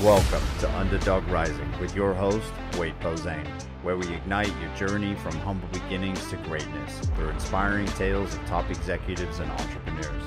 Welcome to Underdog Rising with your host, Wade Posehn, where we ignite your journey from humble beginnings to greatness through inspiring tales of top executives and entrepreneurs.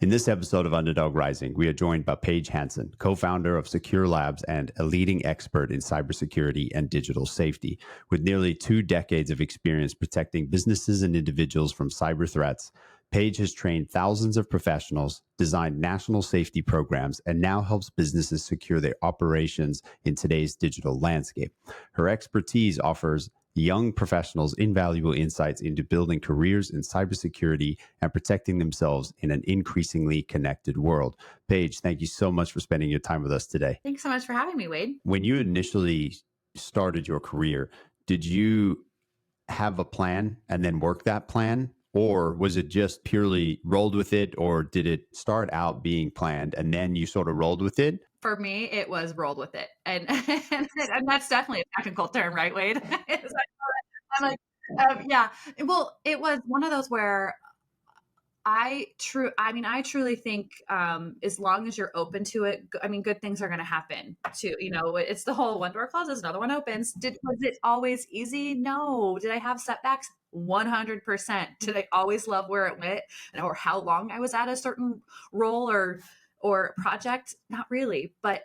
In this episode of Underdog Rising, we are joined by Paige Hansen, co-founder of SecureLabs and a leading expert in cybersecurity and digital safety. With nearly 2 decades of experience protecting businesses and individuals from cyber threats, Paige has trained thousands of professionals, designed national safety programs, and now helps businesses secure their operations in today's digital landscape. Her expertise offers young professionals invaluable insights into building careers in cybersecurity and protecting themselves in an increasingly connected world. Paige, thank you so much for spending your time with us today. Thanks so much for having me, Wade. When you initially started your career, did you have a plan and then work that plan? Or was it just purely rolled with it? Or did it start out being planned and then you sort of rolled with it? For me, it was rolled with it. And that's definitely a technical term, right, Wade? I'm like, yeah. Well, it was one of those where I truly think as long as you're open to it, good things are going to happen too. It's the whole one door closes, another one opens. Was it always easy? No. Did I have setbacks? 100%. Did I always love where it went or how long I was at a certain role or project? Not really. But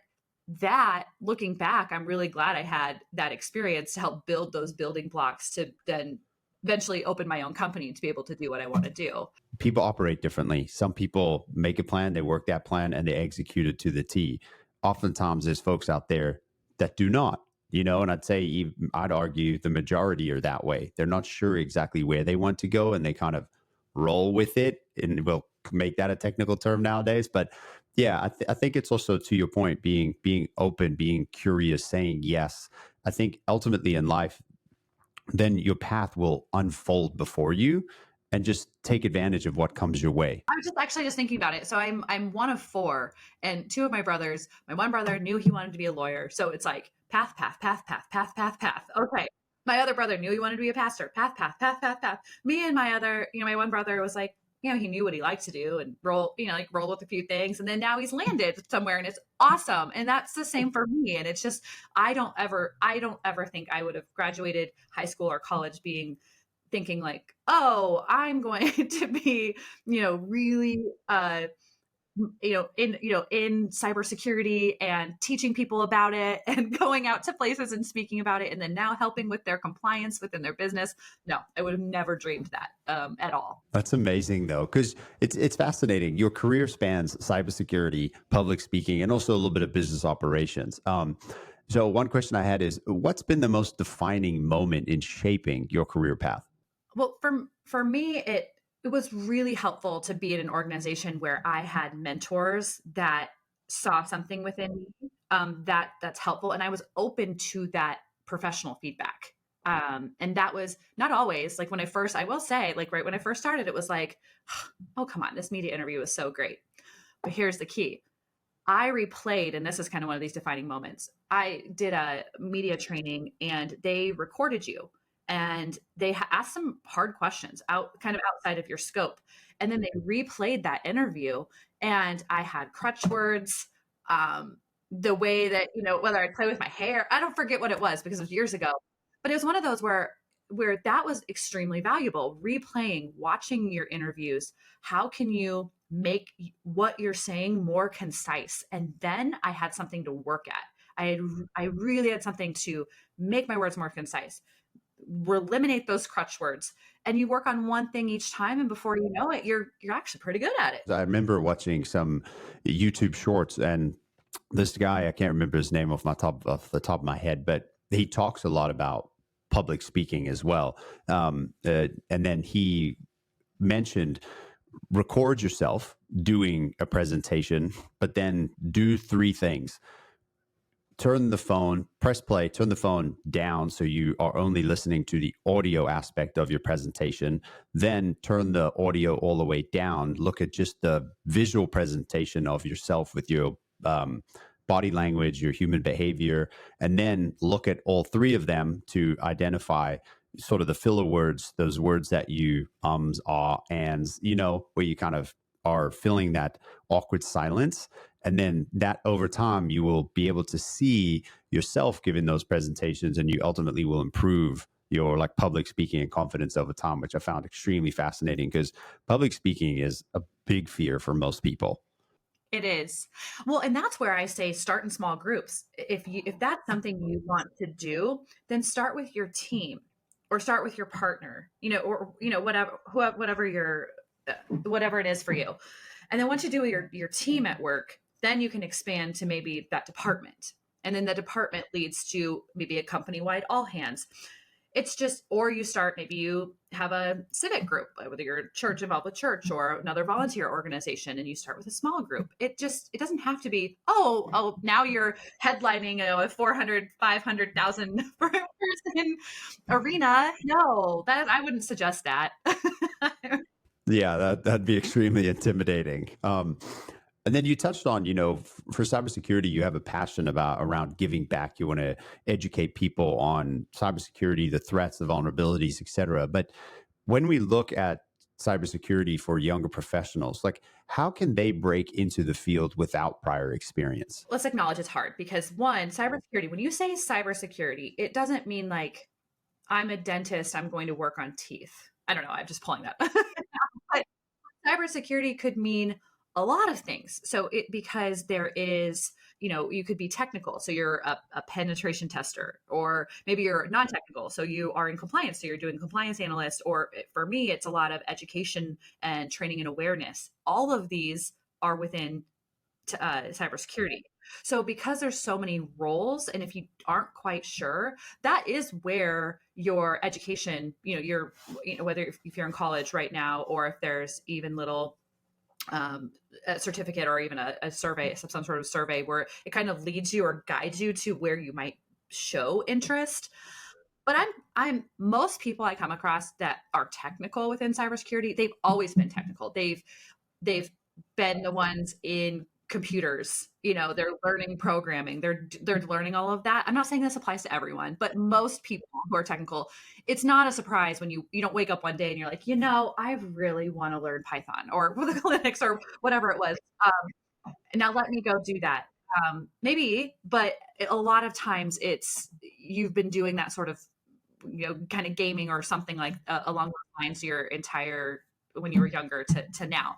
that, looking back, I'm really glad I had that experience to help build those building blocks to then eventually open my own company to be able to do what I want to do. People operate differently. Some people make a plan, they work that plan, and they execute it to the T. Oftentimes, there's folks out there that do not, and I'd argue the majority are that way. They're not sure exactly where they want to go, and they kind of roll with it, and we'll make that a technical term nowadays. But yeah, I think it's also, to your point, being open, being curious, saying yes. I think ultimately in life, then your path will unfold before you and just take advantage of what comes your way. I was just thinking about it. So I'm one of 4, and 2 of my brothers, my one brother knew he wanted to be a lawyer. So it's like path. Okay. My other brother knew he wanted to be a pastor. Path. Me and my other, my one brother was like, he knew what he liked to do and rolled with a few things. And then now he's landed somewhere and it's awesome. And that's the same for me. And it's just, I don't ever think I would have graduated high school or college thinking like, oh, I'm going to be, really, in cybersecurity and teaching people about it and going out to places and speaking about it. And then now helping with their compliance within their business. No, I would have never dreamed that at all. That's amazing though, because it's fascinating. Your career spans cybersecurity, public speaking, and also a little bit of business operations. So one question I had is, what's been the most defining moment in shaping your career path? Well, for me, it was really helpful to be in an organization where I had mentors that saw something within me that's helpful. And I was open to that professional feedback. And that was not always like when I first started, it was like, oh, come on, this media interview was so great. But here's the key. I replayed, and this is kind of one of these defining moments. I did a media training and they recorded you. And they asked some hard questions outside of your scope. And then they replayed that interview and I had crutch words, the way that, whether I play with my hair, I don't forget what it was because it was years ago, but it was one of those where that was extremely valuable. Replaying, watching your interviews. How can you make what you're saying more concise? And then I had something to work at. I really had something to make my words more concise. Eliminate those crutch words, and you work on one thing each time, and before you know it, you're actually pretty good at it. I remember watching some YouTube shorts, and this guy, I can't remember his name off the top of my head, but he talks a lot about public speaking as well. And then he mentioned, record yourself doing a presentation, but then do 3 things. Press play, turn the phone down so you are only listening to the audio aspect of your presentation. Then turn the audio all the way down. Look at just the visual presentation of yourself with your body language, your human behavior, and then look at all 3 of them to identify sort of the filler words, those words that you ands, where you kind of are filling that awkward silence. And then that over time, you will be able to see yourself giving those presentations, and you ultimately will improve your like public speaking and confidence over time, which I found extremely fascinating because public speaking is a big fear for most people. It is. Well, and that's where I say start in small groups. If that's something you want to do, then start with your team or start with your partner, or whatever your whatever it is for you. And then once you do your team at work, then you can expand to maybe that department. And then the department leads to maybe a company-wide all hands. It's just, or you start, maybe you have a civic group, whether you're church involved with church or another volunteer organization, and you start with a small group. It doesn't have to be, oh, now you're headlining a 400, 500,000 person arena. No, that I wouldn't suggest that. Yeah, that'd be extremely intimidating. And then you touched on, for cybersecurity, you have a passion around giving back. You want to educate people on cybersecurity, the threats, the vulnerabilities, et cetera. But when we look at cybersecurity for younger professionals, like how can they break into the field without prior experience? Let's acknowledge it's hard because one, cybersecurity, when you say cybersecurity, it doesn't mean like I'm a dentist, I'm going to work on teeth. I don't know. I'm just pulling that. But cybersecurity could mean a lot of things. So because there is, you could be technical. So you're a penetration tester, or maybe you're non-technical. So you are in compliance. So you're doing compliance analyst, or for me, it's a lot of education and training and awareness. All of these are within cybersecurity. So because there's so many roles, and if you aren't quite sure, that is where your education, whether if you're in college right now, or if there's even little a certificate or even a survey, some sort of survey where it kind of leads you or guides you to where you might show interest. But I'm most people I come across that are technical within cybersecurity, they've always been technical. They've been the ones in computers, they're learning programming, they're learning all of that. I'm not saying this applies to everyone, but most people who are technical, it's not a surprise when you don't wake up one day and you're like, I really want to learn Python or Linux or whatever it was. Now let me go do that. Maybe, but a lot of times it's you've been doing that sort of kind of gaming or something like along those lines your entire when you were younger to now.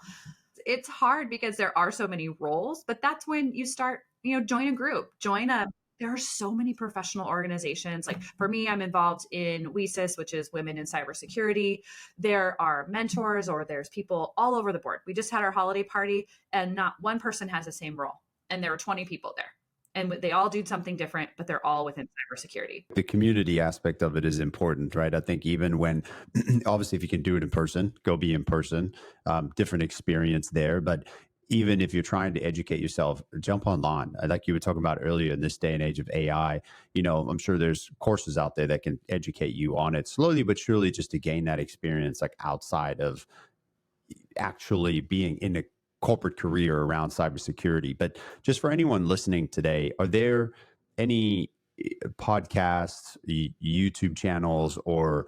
It's hard because there are so many roles, but that's when you start, join a group, there are so many professional organizations. Like for me, I'm involved in WESIS, which is Women in Cybersecurity. There are mentors, or there's people all over the board. We just had our holiday party and not one person has the same role. And there were 20 people there. And they all do something different, but they're all within cybersecurity. The community aspect of it is important, right? I think even when, obviously, if you can do it in person, go be in person, different experience there. But even if you're trying to educate yourself, jump online. Like you were talking about earlier, in this day and age of AI, I'm sure there's courses out there that can educate you on it slowly but surely, just to gain that experience, like outside of actually being in a corporate career around cybersecurity. But just for anyone listening today, are there any podcasts, YouTube channels, or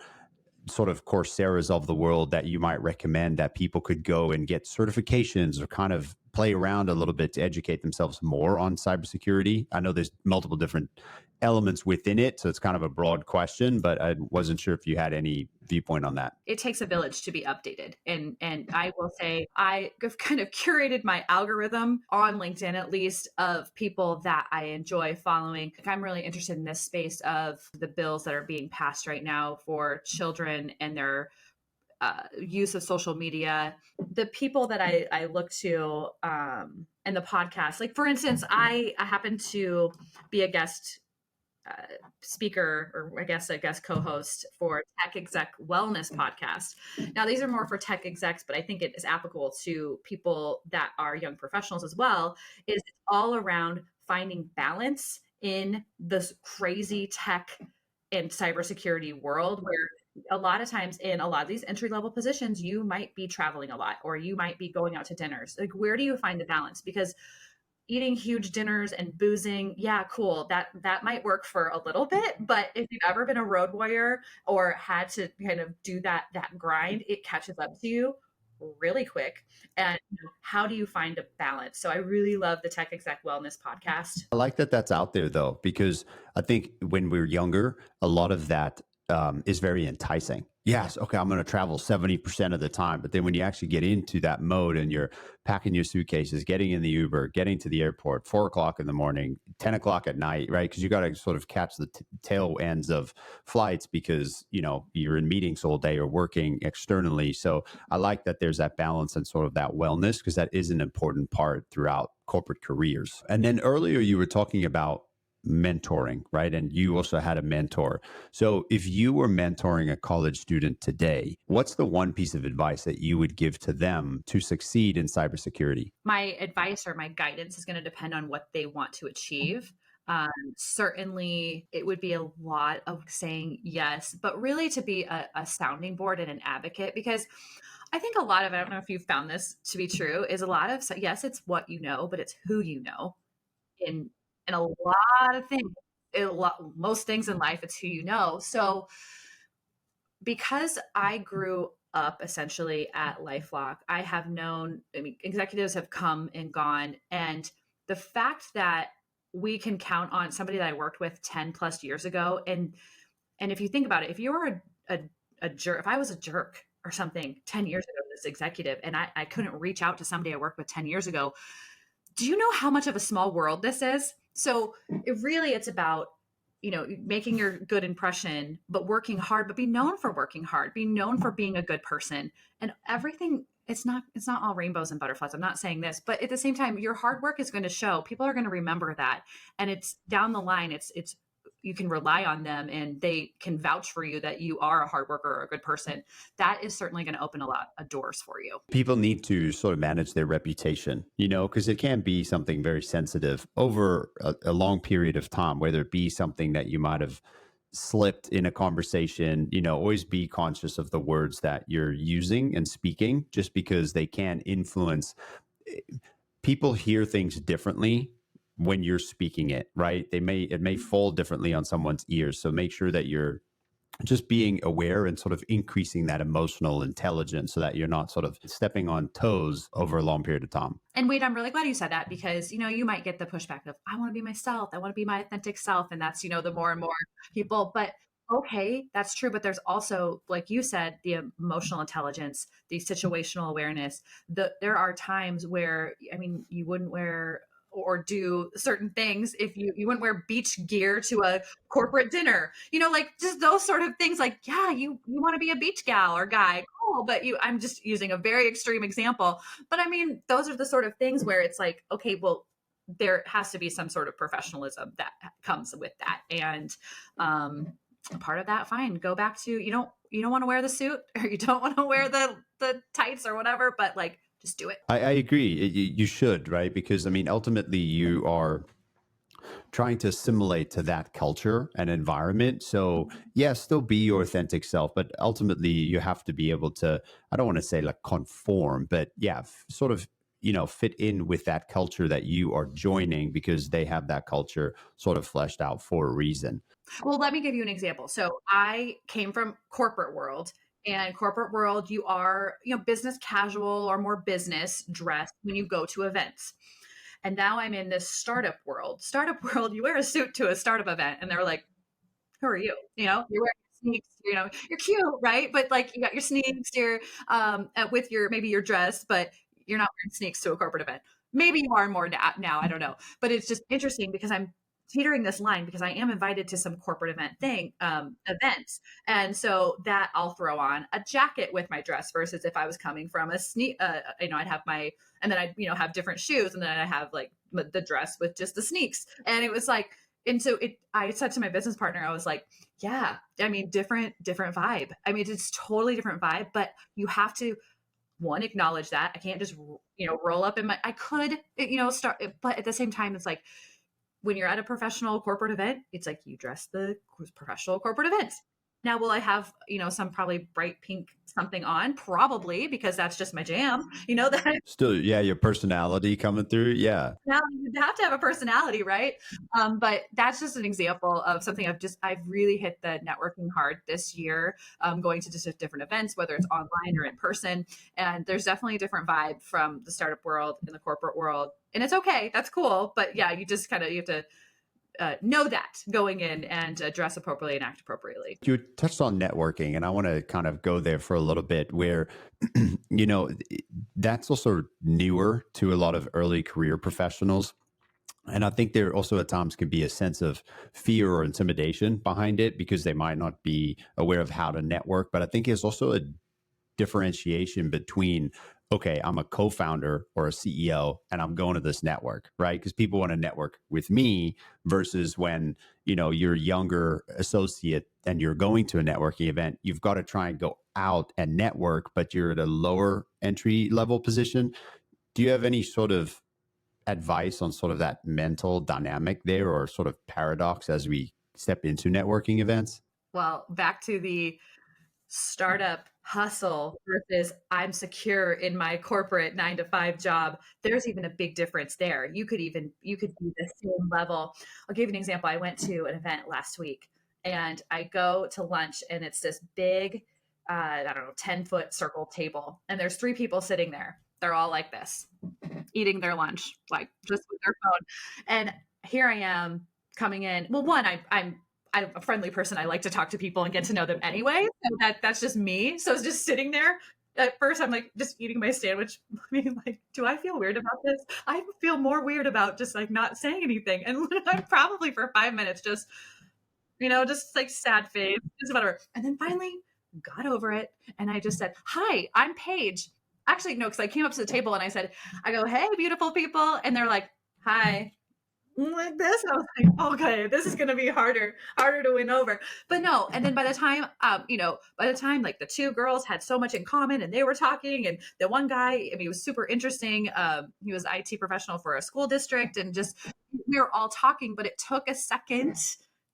sort of Coursera's of the world that you might recommend that people could go and get certifications or kind of play around a little bit to educate themselves more on cybersecurity? I know there's multiple different elements within it, so it's kind of a broad question, but I wasn't sure if you had any viewpoint on that. It takes a village to be updated. And I will say I've kind of curated my algorithm on LinkedIn, at least, of people that I enjoy following. I'm really interested in this space of the bills that are being passed right now for children and their use of social media. The people that I look to and the podcast, like for instance, I happen to be a guest speaker, or I guess a guest co-host for Tech Exec Wellness Podcast. Now, these are more for tech execs, but I think it is applicable to people that are young professionals as well. It's all around finding balance in this crazy tech and cybersecurity world, where a lot of times in a lot of these entry-level positions, you might be traveling a lot, or you might be going out to dinners. Like, where do you find the balance? Because eating huge dinners and boozing, yeah, cool. That might work for a little bit, but if you've ever been a road warrior or had to kind of do that grind, it catches up to you really quick. And how do you find a balance? So I really love the Tech Exec Wellness podcast. I like that that's out there though, because I think when we're younger, a lot of that is very enticing. Yes, okay, I'm going to travel 70% of the time. But then when you actually get into that mode and you're packing your suitcases, getting in the Uber, getting to the airport, 4 o'clock in the morning, 10 o'clock at night, right? Because you got to sort of catch the tail ends of flights because, you're in meetings all day or working externally. So I like that there's that balance and sort of that wellness because that is an important part throughout corporate careers. And then earlier you were talking about mentoring, right? And you also had a mentor. So if you were mentoring a college student today, what's the one piece of advice that you would give to them to succeed in cybersecurity? My advice or my guidance is going to depend on what they want to achieve. Certainly, it would be a lot of saying yes, but really to be a sounding board and an advocate, because I think a lot of, I don't know if you've found this to be true, is a lot of, yes, it's what you know, but it's who you know. In a lot of things, most things in life, it's who you know. So because I grew up essentially at LifeLock, I have known, I mean, executives have come and gone. And the fact that we can count on somebody that I worked with 10 plus years ago. And if you think about it, if you were a jerk, if I was a jerk or something 10 years ago, this executive, and I couldn't reach out to somebody I worked with 10 years ago, do you know how much of a small world this is? So it's about, making your good impression, but working hard, but be known for working hard, be known for being a good person, and everything. It's not all rainbows and butterflies. I'm not saying this, but at the same time, your hard work is going to show. People are going to remember that. And it's down the line. It's you can rely on them and they can vouch for you that you are a hard worker or a good person. That is certainly going to open a lot of doors for you. People need to sort of manage their reputation, because it can be something very sensitive over a long period of time, whether it be something that you might have slipped in a conversation. Always be conscious of the words that you're using and speaking, just because they can influence. People hear things differently when you're speaking it, right? It may fall differently on someone's ears. So make sure that you're just being aware and sort of increasing that emotional intelligence so that you're not sort of stepping on toes over a long period of time. And Wade, I'm really glad you said that, because, you might get the pushback of, I want to be myself. I want to be my authentic self. And that's, the more and more people, but okay, that's true. But there's also, like you said, the emotional intelligence, the situational awareness. There are times where, I mean, you wouldn't wear or do certain things if you wouldn't wear beach gear to a corporate dinner, like just those sort of things. Like, yeah, you want to be a beach gal or guy, cool, but I'm just using a very extreme example, but I mean, those are the sort of things where it's like, okay, well, there has to be some sort of professionalism that comes with that. And part of that, fine, go back to, you don't want to wear the suit or you don't want to wear the tights or whatever, but like, just do it. I agree. You should, right? Because I mean, ultimately, you are trying to assimilate to that culture and environment. So, yes, still be your authentic self, but ultimately, you have to be able to, I don't want to say like conform, but yeah, sort of, fit in with that culture that you are joining because they have that culture sort of fleshed out for a reason. Well, let me give you an example. So I came from corporate world, and corporate world, you are, business casual or more business dress when you go to events. And now I'm in this startup world. Startup world, you wear a suit to a startup event, and they're like, "Who are you?" You're wearing sneaks. You're cute, right? But like, you got your sneaks, you're with your maybe your dress, but you're not wearing sneaks to a corporate event. Maybe you are more now. I don't know. But it's just interesting because I'm teetering this line because I am invited to some corporate events, and so that I'll throw on a jacket with my dress versus if I was coming from a sneak. I'd have my, and then I'd have different shoes, and then I have like the dress with just the sneaks, and it was like. And so I said to my business partner, I was like, yeah, I mean, different vibe. I mean, it's totally different vibe, but you have to, one, acknowledge that. I can't just, roll up in I could, start, but at the same time, it's like, when you're at a professional corporate event, it's like you dress the professional corporate event. Now, will I have, some probably bright pink something on? Probably, because that's just my jam. That Still, yeah, your personality coming through. Yeah. now you have to have a personality, right? But that's just an example of something I've really hit the networking hard this year, going to just different events, whether it's online or in person. And there's definitely a different vibe from the startup world and the corporate world. And it's okay. That's cool. But yeah, you just you have to know that going in and dress appropriately and act appropriately. You touched on networking, and I want to kind of go there for a little bit where, you know, that's also newer to a lot of early career professionals. And I think there also at times can be a sense of fear or intimidation behind it because they might not be aware of how to network. But I think there's also a differentiation between, okay, I'm a co-founder or a CEO and I'm going to this network, right? Because people want to network with me versus when, you're a younger associate and you're going to a networking event, you've got to try and go out and network, but you're at a lower entry level position. Do you have any sort of advice on sort of that mental dynamic there or sort of paradox as we step into networking events? Well, back to the startup hustle versus I'm secure in my corporate 9 to 5 job. There's even a big difference there. You could be the same level. I'll give you an example. I went to an event last week and I go to lunch and it's this big, I don't know, 10-foot circle table. And there's 3 people sitting there. They're all like this, eating their lunch, like just with their phone. And here I am coming in. Well, one, I'm a friendly person. I like to talk to people and get to know them anyway. So that's just me. So it's just sitting there. At first, I'm like just eating my sandwich. I mean, like, do I feel weird about this? I feel more weird about just like not saying anything. And I'm probably for 5 minutes just like sad face, just whatever. And then finally got over it. And I just said, "Hi, I'm Paige." Actually, no, because I came up to the table and I go, "Hey, beautiful people." And they're like, "Hi." Like this, I was like, okay, this is gonna be harder to win over. But no, and then by the time like the 2 girls had so much in common and they were talking, and the one guy, I mean, he was super interesting. He was IT professional for a school district, and just we were all talking, but it took a second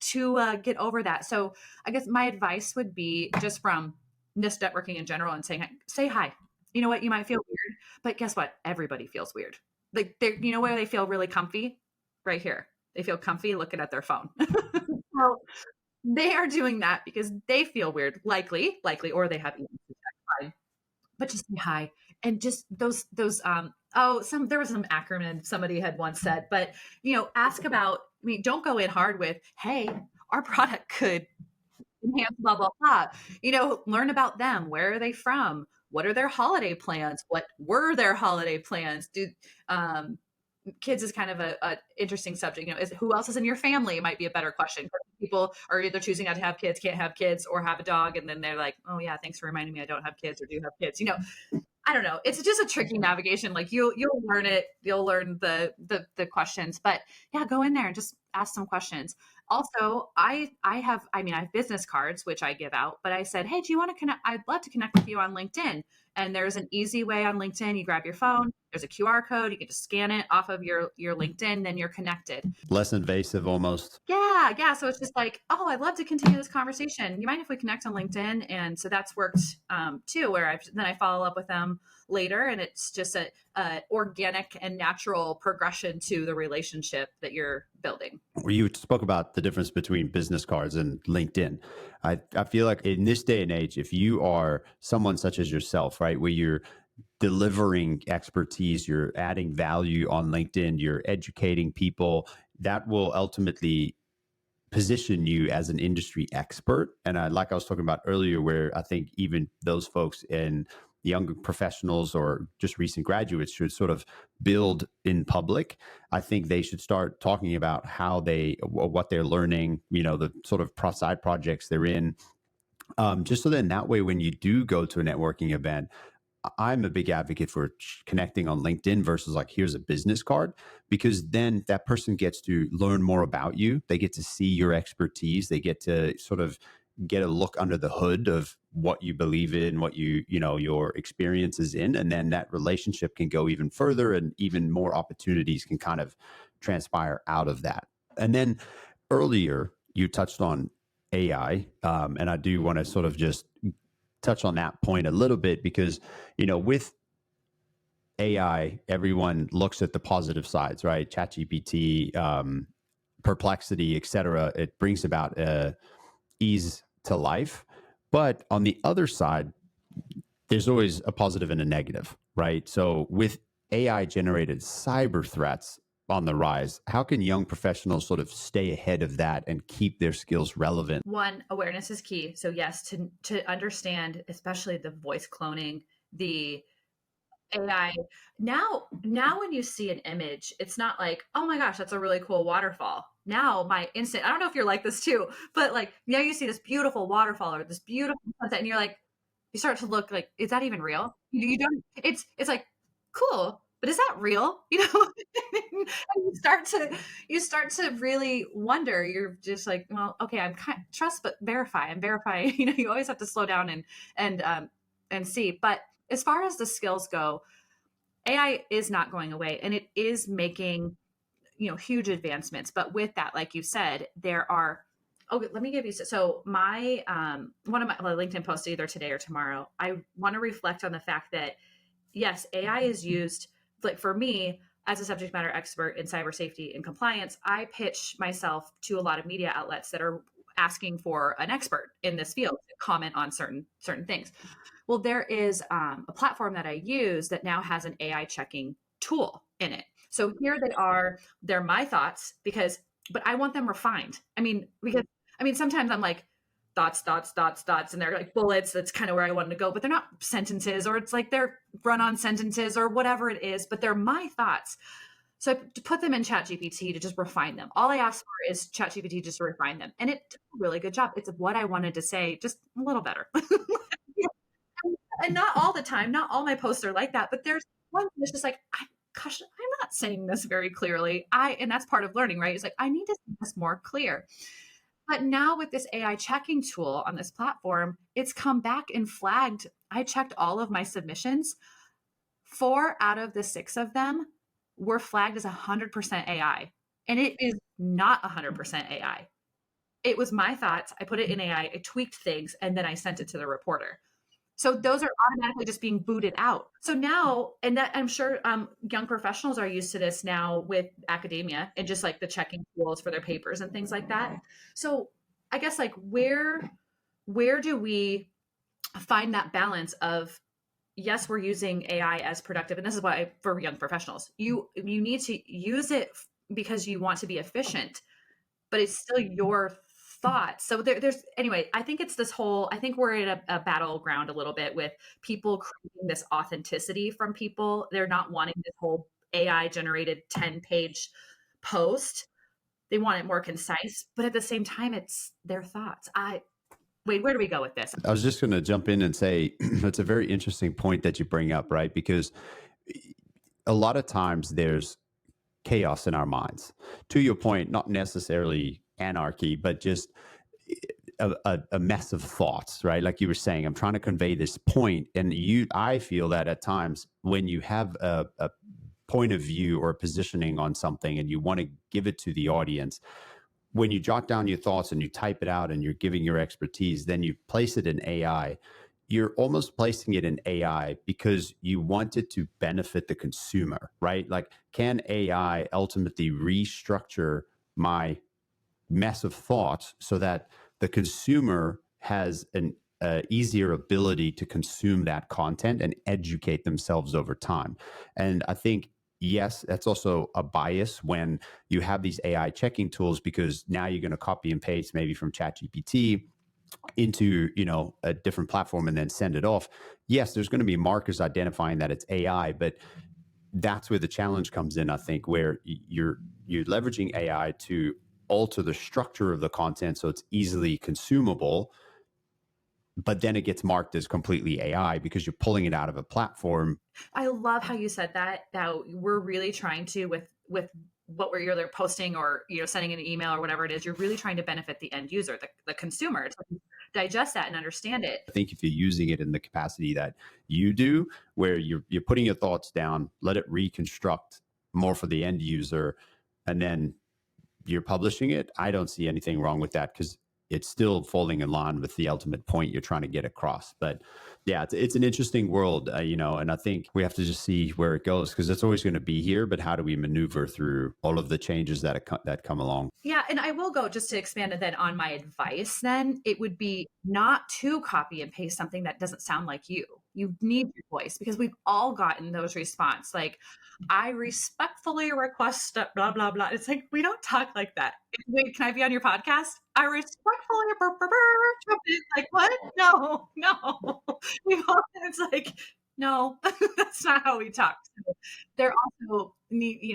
to get over that. So I guess my advice would be just from this networking in general and say hi. You know what? You might feel weird, but guess what? Everybody feels weird. Like where they feel really comfy? Right here. They feel comfy looking at their phone. So they are doing that because they feel weird, likely, or they have fine. But just say hi. And just those there was some acronym somebody had once said, but ask about, I mean, don't go in hard with, hey, our product could enhance blah blah blah. Learn about them. Where are they from? What are their holiday plans? What were their holiday plans? Um, Kids is kind of a interesting subject. Is who else is in your family might be a better question. People are either choosing not to have kids, can't have kids, or have a dog, and then they're like, "Oh yeah, thanks for reminding me I don't have kids or do have kids." I don't know. It's just a tricky navigation. Like you'll learn it. You'll learn the questions. But yeah, go in there and just ask some questions. Also, I have business cards which I give out, but I said, "Hey, do you want to connect? I'd love to connect with you on LinkedIn." And there's an easy way on LinkedIn. You grab your phone, there's a QR code, you can just scan it off of your LinkedIn, then you're connected. Less invasive almost. Yeah, yeah. So it's just like, oh, I'd love to continue this conversation. You mind if we connect on LinkedIn? And so that's worked too, where I follow up with them later, and it's just a organic and natural progression to the relationship that you're building. You spoke about the difference between business cards and LinkedIn. I feel like in this day and age, if you are someone such as yourself, right, where you're delivering expertise, you're adding value on LinkedIn, you're educating people, that will ultimately position you as an industry expert. And like I was talking about earlier, where I think even those folks in younger professionals or just recent graduates should sort of build in public. I think they should start talking about what they're learning, the sort of side projects they're in. Just so then that way, when you do go to a networking event, I'm a big advocate for connecting on LinkedIn versus like, here's a business card, because then that person gets to learn more about you. They get to see your expertise. They get to sort of get a look under the hood of what you believe in, what your experience is in. And then that relationship can go even further and even more opportunities can kind of transpire out of that. And then earlier, you touched on AI. And I do want to sort of just touch on that point a little bit because, with AI, everyone looks at the positive sides, right? ChatGPT, Perplexity, et cetera. It brings about ease to life. But on the other side, there's always a positive and a negative, right? So with AI generated cyber threats on the rise, how can young professionals sort of stay ahead of that and keep their skills relevant? One, awareness is key. So yes, to understand, especially the voice cloning, the AI. Now when you see an image, it's not like, oh my gosh, that's a really cool waterfall. Now my instant, I don't know if you're like this too, but like now you see this beautiful waterfall or this beautiful sunset, and you're like, you start to look like, is that even real? You don't. It's like cool, but is that real? And you start to really wonder. You're just like, well, okay, I'm kind trust but verify. I'm verifying. You always have to slow down and and see. But as far as the skills go, AI is not going away, and it is making huge advancements. But with that, like you said, there are. Okay, let me give you so my one of my LinkedIn posts either today or tomorrow. I want to reflect on the fact that yes, AI is used like for me as a subject matter expert in cyber safety and compliance. I pitch myself to a lot of media outlets that are asking for an expert in this field to comment on certain things. Well, there is a platform that I use that now has an AI checking tool in it. So here they are. They're my thoughts but I want them refined. Sometimes I'm like thoughts, and they're like bullets. That's kind of where I wanted to go, but they're not sentences, or it's like they're run-on sentences or whatever it is. But they're my thoughts. So I put them in ChatGPT to just refine them. All I asked for is ChatGPT just to refine them, and it did a really good job. It's what I wanted to say, just a little better. And not all the time, not all my posts are like that, but there's one that's just like, gosh, I'm not saying this very clearly. And that's part of learning, right? It's like, I need to make this more clear. But now with this AI checking tool on this platform, it's come back and flagged. I checked all of my submissions. 4 out of the 6 of them were flagged as 100% AI. And it is not 100% AI. It was my thoughts. I put it in AI, I tweaked things, and then I sent it to the reporter. So those are automatically just being booted out. So now, and that I'm sure young professionals are used to this now with academia and just like the checking tools for their papers and things like that. So I guess like where do we find that balance of yes, we're using AI as productive, and this is why for young professionals, you need to use it because you want to be efficient, but it's still your thoughts. So there's anyway, I think it's this whole, I think we're in a battleground a little bit with people creating this authenticity from people. They're not wanting this whole AI generated 10-page post. They want it more concise, but at the same time, it's their thoughts. Wait, where do we go with this? I was just going to jump in and say it's a very interesting point that you bring up, right? Because a lot of times there's chaos in our minds. To your point, not necessarily anarchy, but just a mess of thoughts, right? Like you were saying, I'm trying to convey this point, and I feel that at times when you have a point of view or a positioning on something and you want to give it to the audience, when you jot down your thoughts and you type it out and you're giving your expertise, then you place it in AI. You're almost placing it in AI because you want it to benefit the consumer, right? Like, can AI ultimately restructure my mess of thoughts so that the consumer has an easier ability to consume that content and educate themselves over time? And I think, yes, that's also a bias when you have these AI checking tools, because now you're going to copy and paste maybe from ChatGPT into a different platform and then send it off. Yes, there's going to be markers identifying that it's AI, but that's where the challenge comes in, I think, where you're leveraging AI to alter the structure of the content so it's easily consumable, but then it gets marked as completely AI because you're pulling it out of a platform. I love how you said that we're really trying to with what we're either posting or sending an email or whatever it is, you're really trying to benefit the end user, the consumer, to digest that and understand it. I think if you're using it in the capacity that you do, where you're putting your thoughts down, let it reconstruct more for the end user, and then you're publishing it, I don't see anything wrong with that, because it's still falling in line with the ultimate point you're trying to get across. But yeah, it's an interesting world, and I think we have to just see where it goes because it's always going to be here. But how do we maneuver through all of the changes that come along? Yeah, and I will go just to expand it then on my advice, then it would be not to copy and paste something that doesn't sound like you. You need your voice because we've all gotten those response like, I respectfully request that blah blah blah. It's like we don't talk like that. Wait, can I be on your podcast? I respectfully like what? No, no. It's like no, that's not how we talk. So they're also need,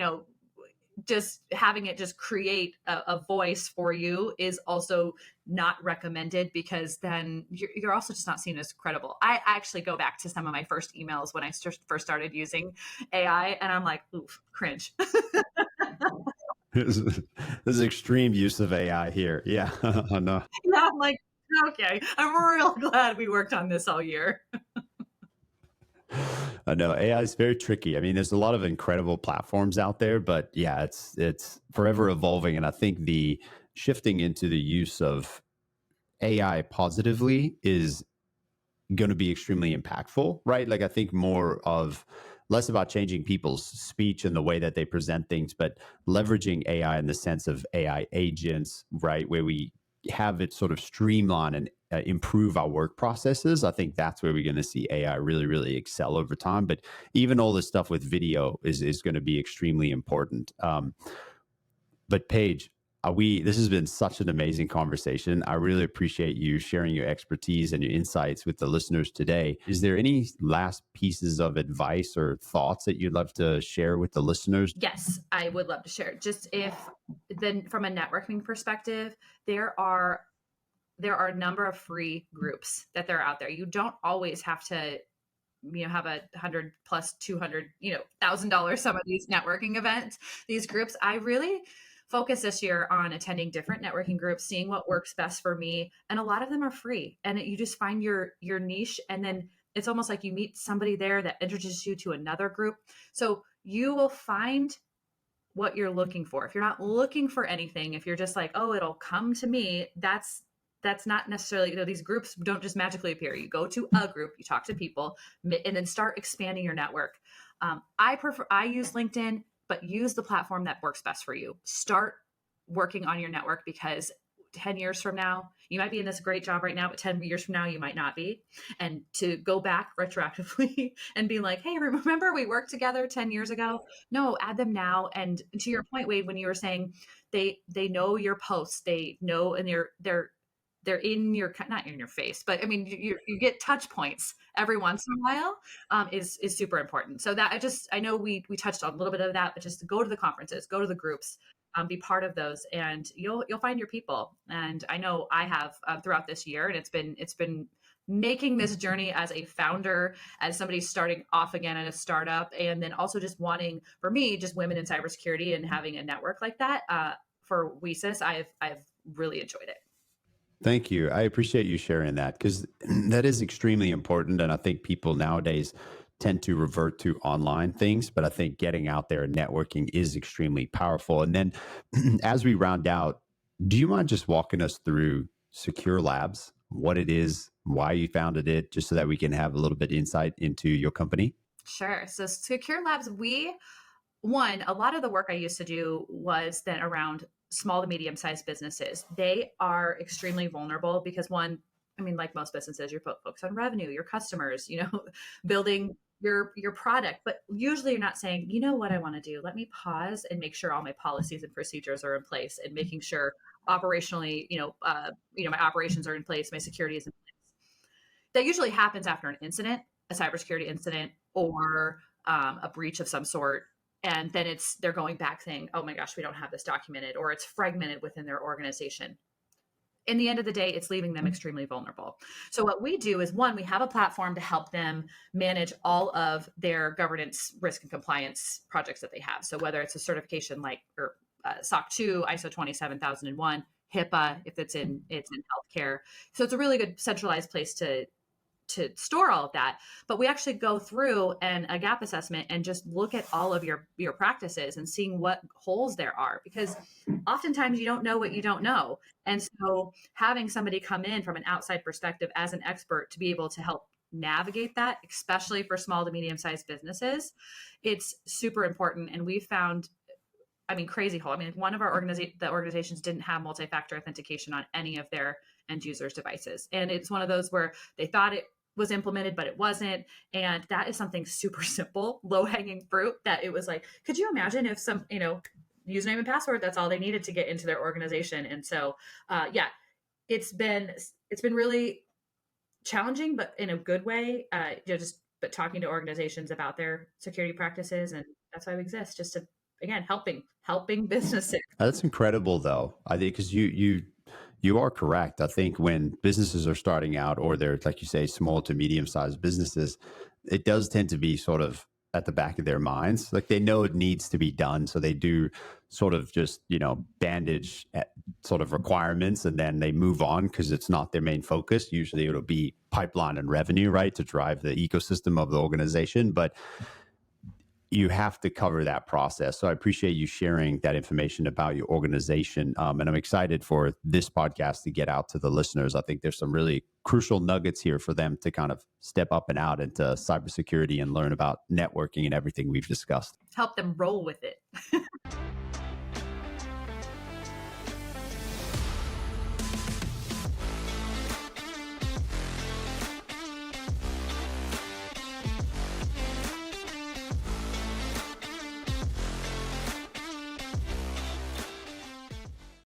just having it just create a voice for you is also not recommended because then you're also just not seen as credible. I actually go back to some of my first emails when I first started using AI and I'm like, oof, cringe. This is extreme use of AI here. Yeah, I know. Yeah, I'm like, okay, I'm real glad we worked on this all year. I know AI is very tricky. I mean, there's a lot of incredible platforms out there, but yeah, it's forever evolving. And I think the shifting into the use of AI positively is going to be extremely impactful, right? Like I think more of less about changing people's speech and the way that they present things, but leveraging AI in the sense of AI agents, right? Where we have it sort of streamline and improve our work processes. I think that's where we're going to see AI really, really excel over time. But even all this stuff with video is going to be extremely important. But Paige, this has been such an amazing conversation. I really appreciate you sharing your expertise and your insights with the listeners today. Is there any last pieces of advice or thoughts that you'd love to share with the listeners? Yes, I would love to share. Just if then from a networking perspective, there are a number of free groups that are out there. You don't always have to have a 100 plus 200 $1,000 some of these networking events, these groups. I really focus this year on attending different networking groups, seeing what works best for me, and a lot of them are free, and you just find your niche, and then it's almost like you meet somebody there that introduces you to another group, so you will find what you're looking for. If you're not looking for anything, if you're just like, oh, it'll come to me, that's not necessarily, these groups don't just magically appear. You go to a group, you talk to people, and then start expanding your network. I use LinkedIn, but use the platform that works best for you. Start working on your network because 10 years from now, you might be in this great job right now, but 10 years from now, you might not be. And to go back retroactively and be like, hey, remember we worked together 10 years ago? No, add them now. And to your point, Wade, when you were saying they know your posts, they know, and they're in your, not in your face, but I mean, you get touch points every once in a while, is super important. So that I know we touched on a little bit of that, but just go to the conferences, go to the groups, be part of those, and you'll find your people. And I know I have throughout this year, and it's been making this journey as a founder, as somebody starting off again at a startup, and then also just wanting, for me, just women in cybersecurity and having a network like that for WESIS, I've really enjoyed it. Thank you. I appreciate you sharing that because that is extremely important. And I think people nowadays tend to revert to online things, but I think getting out there and networking is extremely powerful. And then as we round out, do you mind just walking us through SecureLabs, what it is, why you founded it, just so that we can have a little bit insight into your company? Sure. So SecureLabs, a lot of the work I used to do was then around small to medium sized businesses. They are extremely vulnerable because like most businesses, you're focused on revenue, your customers, building your product, but usually you're not saying, you know what I want to do? Let me pause and make sure all my policies and procedures are in place and making sure operationally, my operations are in place, my security is in place. That usually happens after an incident, a cybersecurity incident, or a breach of some sort. And then they're going back saying, oh my gosh, we don't have this documented, or it's fragmented within their organization. In the end of the day, it's leaving them extremely vulnerable. So what we do is, one, we have a platform to help them manage all of their governance, risk, and compliance projects that they have. So whether it's a certification like SOC 2, ISO 27001, HIPAA, if it's in healthcare. So it's a really good centralized place to to store all of that. But we actually go through a gap assessment and just look at all of your practices and seeing what holes there are, because oftentimes you don't know what you don't know. And so having somebody come in from an outside perspective as an expert to be able to help navigate that, especially for small to medium sized businesses, it's super important. And we found, I mean, crazy hole. I mean, one of our organizations didn't have multi-factor authentication on any of their end users' devices. And it's one of those where they thought it was implemented, but it wasn't. And that is something super simple, low-hanging fruit, that it was like, could you imagine if some, username and password, that's all they needed to get into their organization. And so, yeah, it's been really challenging, but in a good way, but talking to organizations about their security practices. And that's why we exist, just to, again, helping businesses. That's incredible, though. I think because you are correct. I think when businesses are starting out, or they're, like you say, small to medium sized businesses, it does tend to be sort of at the back of their minds. Like they know it needs to be done, so they do sort of just bandage at sort of requirements, and then they move on because it's not their main focus. Usually, it'll be pipeline and revenue, right, to drive the ecosystem of the organization, but you have to cover that process. So I appreciate you sharing that information about your organization. And I'm excited for this podcast to get out to the listeners. I think there's some really crucial nuggets here for them to kind of step up and out into cybersecurity and learn about networking and everything we've discussed. Help them roll with it.